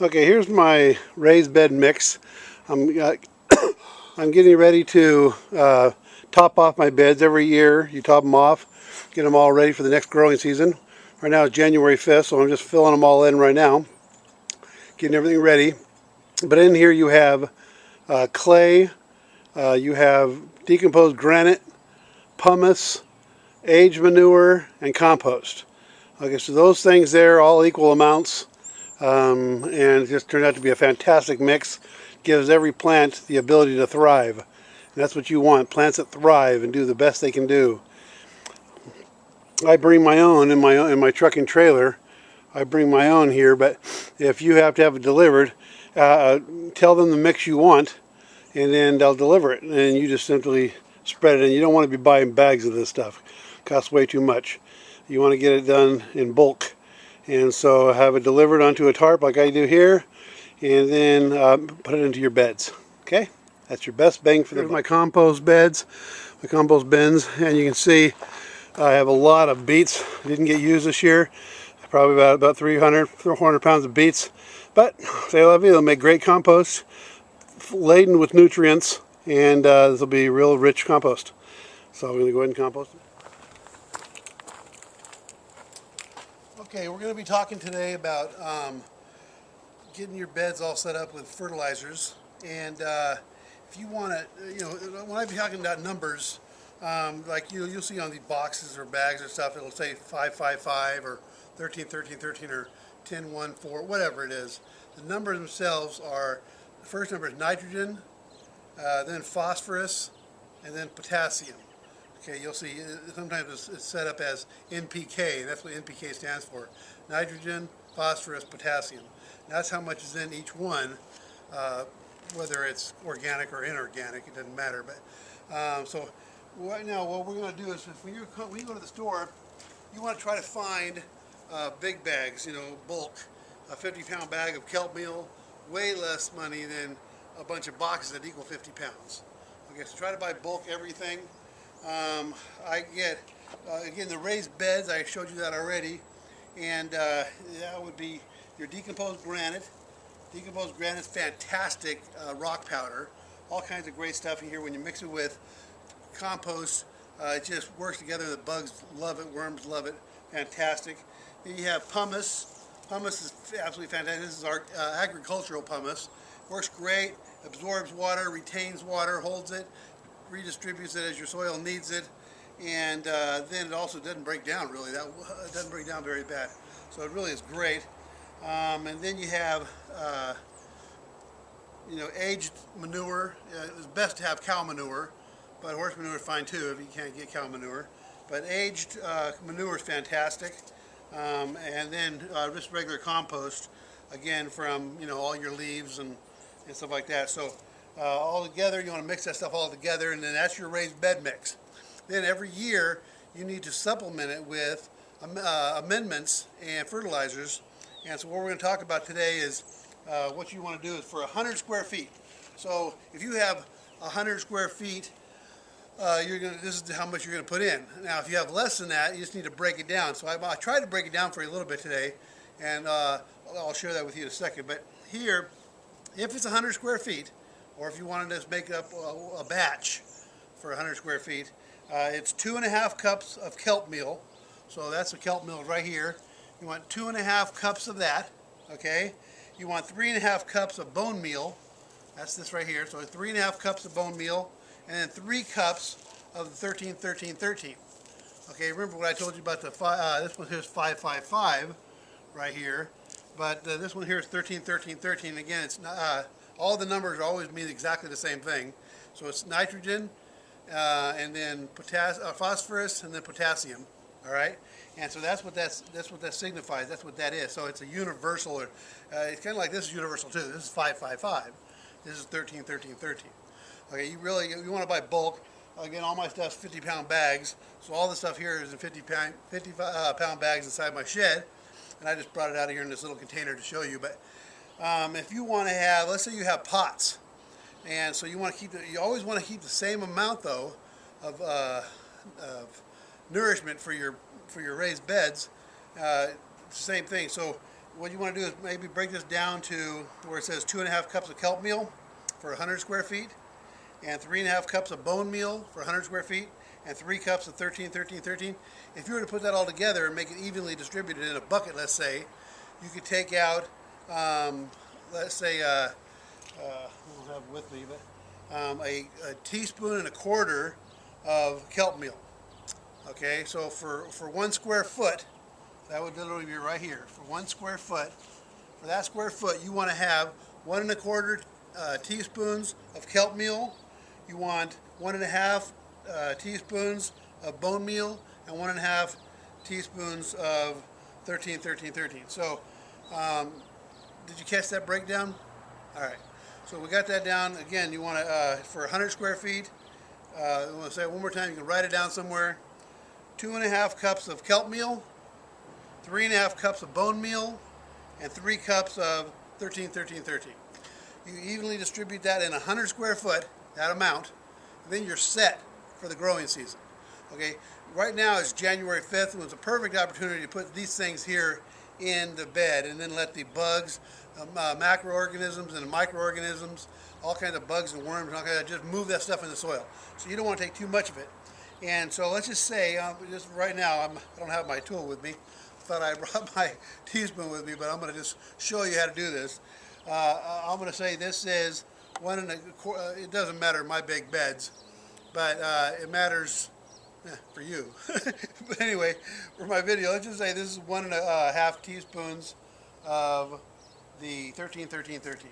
Okay, here's my raised bed mix. I'm I'm getting ready to top off my beds. Every year you top them off, get them all ready for the next growing season. Right now it's January 5th, so I'm just filling them all in right now, getting everything ready. But in here you have clay, you have decomposed granite, pumice, aged manure, and compost. Okay, so those things there, all equal amounts, and it just turned out to be a fantastic mix. Gives every plant the ability to thrive. And that's what you want, plants that thrive and do the best they can do. I bring my own in my truck and trailer. I bring my own here, but if you have to have it delivered, tell them the mix you want, and then they'll deliver it. And you just simply spread it. And you don't want to be buying bags of this stuff; it costs way too much. You want to get it done in bulk, and so have it delivered onto a tarp like I do here, and then put it into your beds. Okay, that's your best bang for the buck. Here's my compost beds, my compost bins, and you can see I have a lot of beets. Didn't get used this year. Probably about 300, 400 pounds of beets. But say love you, they'll make great compost, laden with nutrients, and this will be real rich compost. So we're going to go ahead and compost it. Okay, we're going to be talking today about getting your beds all set up with fertilizers. And if you want to, when I be talking about numbers, like you'll see on these boxes or bags or stuff, it'll say 555 or 13, 13, 13 or 10, 1, 4, whatever it is. The numbers themselves are, the first number is nitrogen, then phosphorus, and then potassium. Okay, you'll see sometimes it's set up as NPK, and that's what NPK stands for. Nitrogen, phosphorus, potassium. And that's how much is in each one, whether it's organic or inorganic, it doesn't matter. But so right now what we're going to do is when you go to the store, you want to try to find big bags, bulk. A 50-pound bag of kelp meal, way less money than a bunch of boxes that equal 50 pounds. Okay, so try to buy bulk everything. I get, again, the raised beds, I showed you that already, and that would be your decomposed granite. Decomposed granite is fantastic rock powder. All kinds of great stuff in here. When you mix it with compost, it just works together. The bugs love it, worms love it, fantastic. Then you have pumice. Pumice is absolutely fantastic. This is our agricultural pumice. Works great, absorbs water, retains water, holds it, redistributes it as your soil needs it, and then it also doesn't break down really. It doesn't break down very bad. So it really is great. And then you have aged manure. It's best to have cow manure, but horse manure is fine too if you can't get cow manure. But aged manure is fantastic. And then just regular compost, again from all your leaves and stuff like that. So all together, you want to mix that stuff all together, and then that's your raised bed mix. Then every year you need to supplement it with amendments and fertilizers. And so what we're going to talk about today is what you want to do is for 100 square feet. So if you have 100 square feet, this is how much you're going to put in. Now, if you have less than that, you just need to break it down. So I tried to break it down for you a little bit today, and I'll share that with you in a second. But here, if it's 100 square feet, or if you wanted to make up a batch for 100 square feet, it's 2.5 cups of kelp meal. So that's the kelp meal right here. You want 2.5 cups of that, okay? You want 3.5 cups of bone meal. That's this right here. So 3.5 cups of bone meal, and then 3 cups of the 13, 13, 13. Okay, remember what I told you about the this one here is 555 right here, but this one here is 13, 13, 13. Again, it's not, all the numbers always mean exactly the same thing. So it's nitrogen, and then phosphorus, and then potassium. All right, and so that's what that signifies. That's what that is. So it's a universal. It's kind of like this is universal too. This is 555. This is 13, 13, 13. Okay, you want to buy bulk. Again, all my stuff's 50-pound bags. So all the stuff here is in 50-pound bags inside my shed, and I just brought it out of here in this little container to show you. But if you want to have, let's say you have pots, and so you always want to keep the same amount though of nourishment for your raised beds. Same thing. So what you want to do is maybe break this down to where it says 2.5 cups of kelp meal for 100 square feet, and 3.5 cups of bone meal for 100 square feet, and 3 cups of 13, 13, 13. If you were to put that all together and make it evenly distributed in a bucket, let's say, you could take out, let's say, I don't have it with me, but a teaspoon and a quarter of kelp meal. Okay, so for 1 square foot, that would literally be right here. For 1 square foot, for that square foot, you want to have 1.25 teaspoons of kelp meal. You want 1.5 teaspoons of bone meal and 1.5 teaspoons of 13, 13, 13. So, did you catch that breakdown? All right. So we got that down. Again, you want to, for 100 square feet, I want to say it one more time. You can write it down somewhere. 2.5 cups of kelp meal, 3.5 cups of bone meal, and 3 cups of 13, 13, 13. You evenly distribute that in 100 square foot, that amount, and then you're set for the growing season. Okay, right now it's January 5th, and it's a perfect opportunity to put these things here in the bed and then let the bugs, macroorganisms and microorganisms, all kinds of bugs and worms and all kinds of, just move that stuff in the soil. So you don't want to take too much of it. And so let's just say, just right now, I don't have my tool with me. Thought I brought my teaspoon with me, but I'm going to just show you how to do this. I'm going to say this is 1.25. It doesn't matter my big beds, but it matters for you. But anyway, for my video, let's just say this is 1.5 teaspoons of the 13, 13, 13,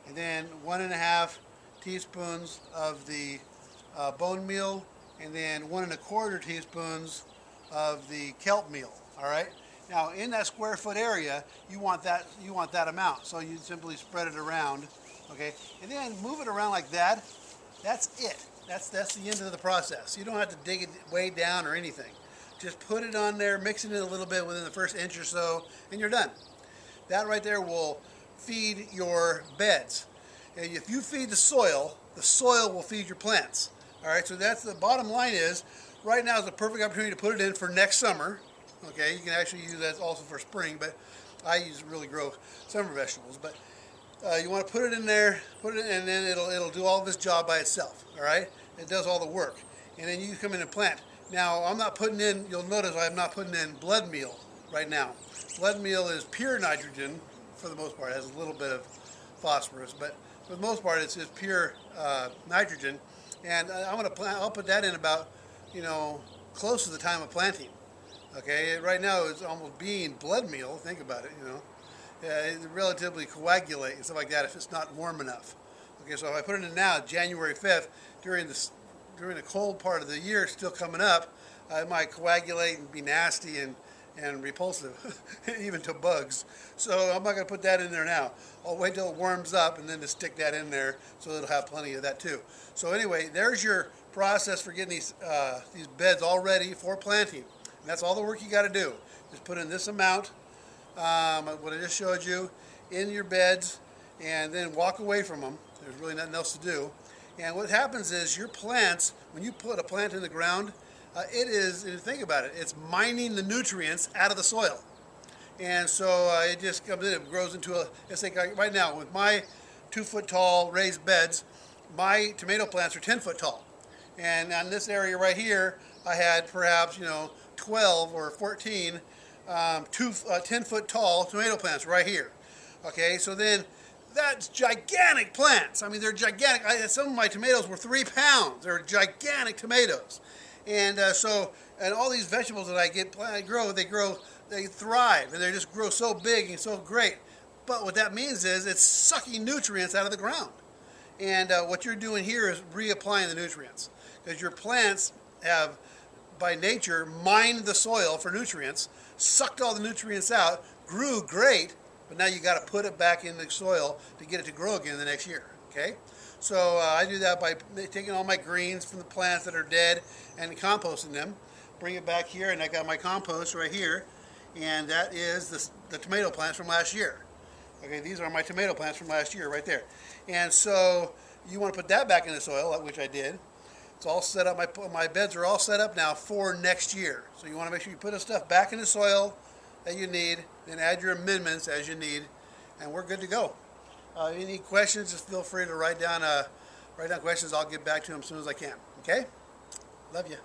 and then 1.5 teaspoons of the bone meal, and then 1.25 teaspoons of the kelp meal. All right. Now, in that square foot area, you want that amount. So you simply spread it around, okay, and then move it around like that. That's it. That's the end of the process. You don't have to dig it way down or anything. Just put it on there, mix it in a little bit within the first inch or so, and you're done. That right there will feed your beds. And if you feed the soil will feed your plants. All right, so that's the bottom line is, right now is the perfect opportunity to put it in for next summer. Okay, you can actually use that also for spring, but I use really grow summer vegetables. But you want to put it in there, and then it'll do all this job by itself. All right, it does all the work, and then you come in and plant. Now I'm not putting in. You'll notice I'm not putting in blood meal right now. Blood meal is pure nitrogen for the most part. It has a little bit of phosphorus, but for the most part it's just pure nitrogen. And I'll put that in about, close to the time of planting. Okay, right now it's almost being blood meal. Think about it, it relatively coagulate and stuff like that if it's not warm enough. Okay, so if I put it in now, January 5th, during the cold part of the year still coming up, it might coagulate and be nasty and repulsive, even to bugs. So I'm not going to put that in there now. I'll wait till it warms up and then to stick that in there so it'll have plenty of that too. So anyway, there's your process for getting these beds all ready for planting. And that's all the work you got to do. Just put in this amount, what I just showed you, in your beds, and then walk away from them. There's really nothing else to do. And what happens is your plants, when you put a plant in the ground, think about it, it's mining the nutrients out of the soil. And so it just comes in, it grows into it's like right now with my 2-foot tall raised beds, my tomato plants are 10-foot tall. And on this area right here, I had perhaps, 12 or 14 10-foot tall tomato plants right here. Okay, so then that's gigantic plants. I mean, they're gigantic. Some of my tomatoes were 3 pounds. They're gigantic tomatoes. And and all these vegetables that I grow, they thrive, and they just grow so big and so great. But what that means is it's sucking nutrients out of the ground. And what you're doing here is reapplying the nutrients, because your plants have, by nature, mined the soil for nutrients, sucked all the nutrients out, grew great, but now you got to put it back in the soil to get it to grow again the next year. Okay? So I do that by taking all my greens from the plants that are dead and composting them, bring it back here, and I got my compost right here, and that is the tomato plants from last year. Okay, these are my tomato plants from last year right there. And so you want to put that back in the soil, which I did. It's all set up. My beds are all set up now for next year. So you want to make sure you put the stuff back in the soil that you need, then add your amendments as you need, and we're good to go. Any questions, just feel free to write down questions. I'll get back to them as soon as I can. Okay? Love you.